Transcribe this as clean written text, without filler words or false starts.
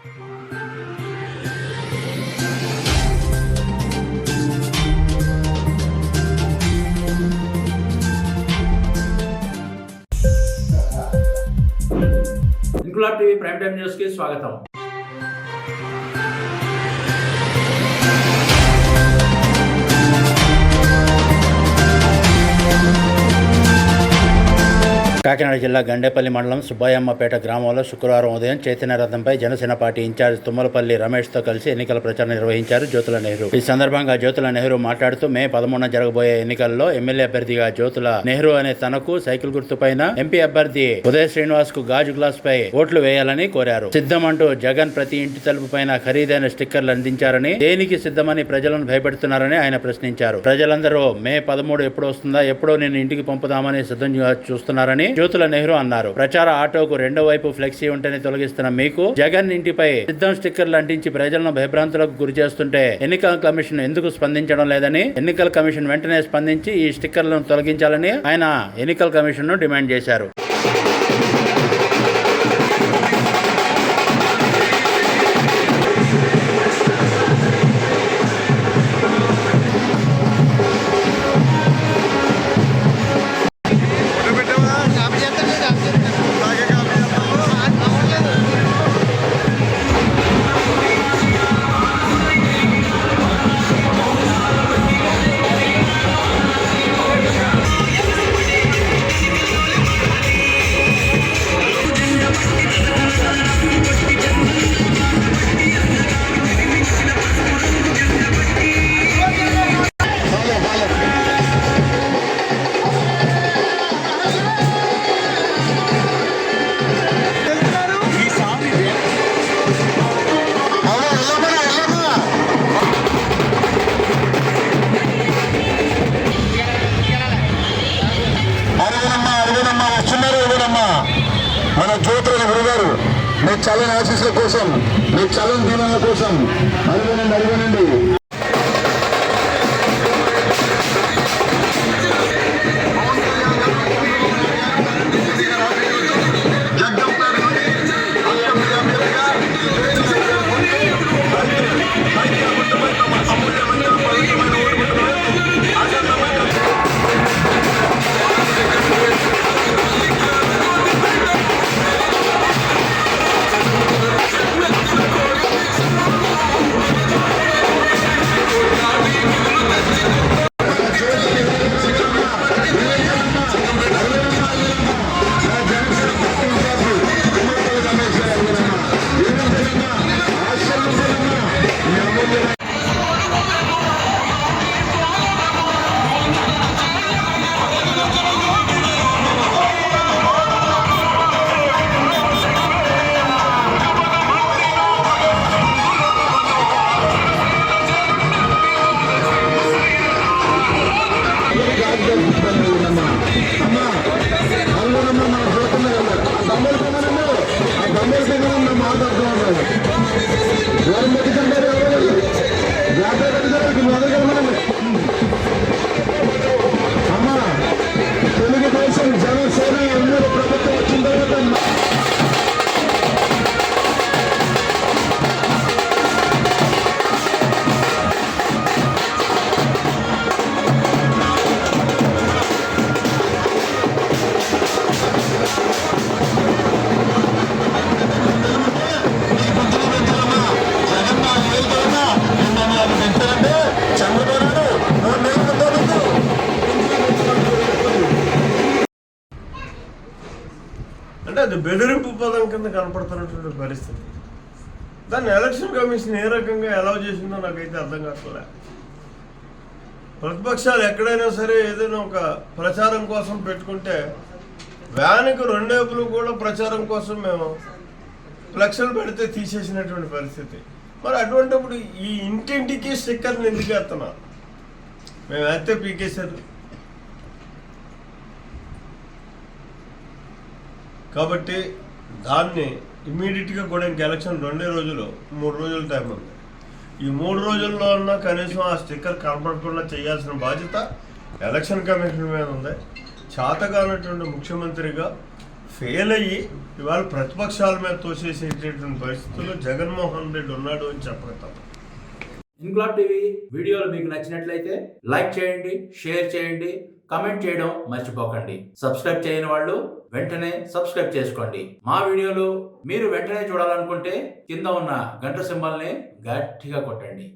Inquilab TV prime time news కి స్వాగతం. కాకినాడ జిల్లా గండేపల్లి మండలం సుబ్బయ్యమ్మపేట గ్రామంలో శుక్రవారం ఉదయం చైతన్య రథంపై జనసేన పార్టీ ఇన్ఛార్జ్ తుమ్మలపల్లి రమేష్తో కలిసి ఎన్నికల ప్రచారం నిర్వహించారు జ్యోతుల నెహ్రూ. ఈ సందర్భంగా జ్యోతుల నెహ్రూ మాట్లాడుతూ మే 13న జరగబోయే ఎన్నికల్లో ఎమ్మెల్యే అభ్యర్థిగా జ్యోతుల నెహ్రూ అనే తనకు సైకిల్ గుర్తుపైన, ఎంపీ అభ్యర్థి ఉదయ్ శ్రీనివాస్ కు గాజు గ్లాస్ పై ఓట్లు వేయాలని కోరారు. సిద్ధమంటూ జగన్ ప్రతి ఇంటి తలుపు పైన ఖరీదైన స్టిక్కర్లు అందించారని, దేనికి సిద్ధమని ప్రజలను భయపెడుతున్నారని ఆయన ప్రశ్నించారు. ప్రజలందరూ మే 13 ఎప్పుడు వస్తుందా, ఎప్పుడో నేను ఇంటికి పంపుదామని సిద్ధంగా చూస్తున్నారని జ్యోతుల నెహ్రూ అన్నారు. ప్రచార ఆటోకు రెండో వైపు ఫ్లెక్సీ ఉంటేనే తొలగిస్తున్న మీకు జగన్ ఇంటిపై సిద్ధం స్టిక్కర్లు అంటించి ప్రజలను భయభ్రాంతులకు గురి చేస్తుంటే ఎన్నికల కమిషన్ ఎందుకు స్పందించడం లేదని, ఎన్నికల కమిషన్ వెంటనే స్పందించి ఈ స్టిక్కర్లను తొలగించాలని ఆయన ఎన్నికల కమిషన్ ను డిమాండ్ చేశారు. మన జ్యోతుల నెహ్రూ గారు మీ చల్లని ఆశీస్సుల కోసం, మీ చల్లని దీవెనల కోసం అడగనండి. తెలుగుదేశం జనసేన ఎన్నో ప్రభుత్వం వచ్చిన తర్వాత అంటే అది బెదిరింపు పదం కింద కనపడుతున్నటువంటి పరిస్థితి. దాన్ని ఎలక్షన్ కమిషన్ ఏ రకంగా అలౌ చేసిందో నాకైతే అర్థం కావట్లే. ప్రతిపక్షాలు ఎక్కడైనా సరే ఏదైనా ఒక ప్రచారం కోసం పెట్టుకుంటే వ్యాన్కి రెండేపులు కూడా ప్రచారం కోసం మేము ఫ్లెక్స్లు పెడితే తీసేసినటువంటి పరిస్థితి. మరి అటువంటిప్పుడు ఈ ఇంటింటికి స్టిక్కర్ని ఎందుకు వేస్తున్నారు? మేము వేస్తే పీకేశారు. కాబట్టి దాన్ని ఇమ్మీడియట్గా కూడా ఇంక ఎలక్షన్ 2 రోజులు 3 రోజుల టైం ఉంది. ఈ 3 రోజుల్లో ఉన్నా కనీసం ఆ స్టిక్కర్ కనపడకుండా చేయాల్సిన బాధ్యత ఎలక్షన్ కమిషన్ మీద ఉంది. చేతగానటువంటి ముఖ్యమంత్రిగా ఫెయిల్ అయ్యి ఇవాళ ప్రతిపక్షాల మీద తోసేసేటటువంటి పరిస్థితుల్లో జగన్మోహన్ రెడ్డి ఉన్నాడు అని చెప్పగలుగుతాం. ఇన్క్లాబ్ టీవీ వీడియోలు మీకు నచ్చినట్లయితే లైక్ చేయండి, షేర్ చేయండి, కమెంట్ చేయడం మర్చిపోకండి. సబ్స్క్రైబ్ చేయని వాళ్ళు వెంటనే సబ్స్క్రైబ్ చేసుకోండి. మా వీడియోలు మీరు వెంటనే చూడాలనుకుంటే కింద ఉన్న గంట సింబల్ని గట్టిగా కొట్టండి.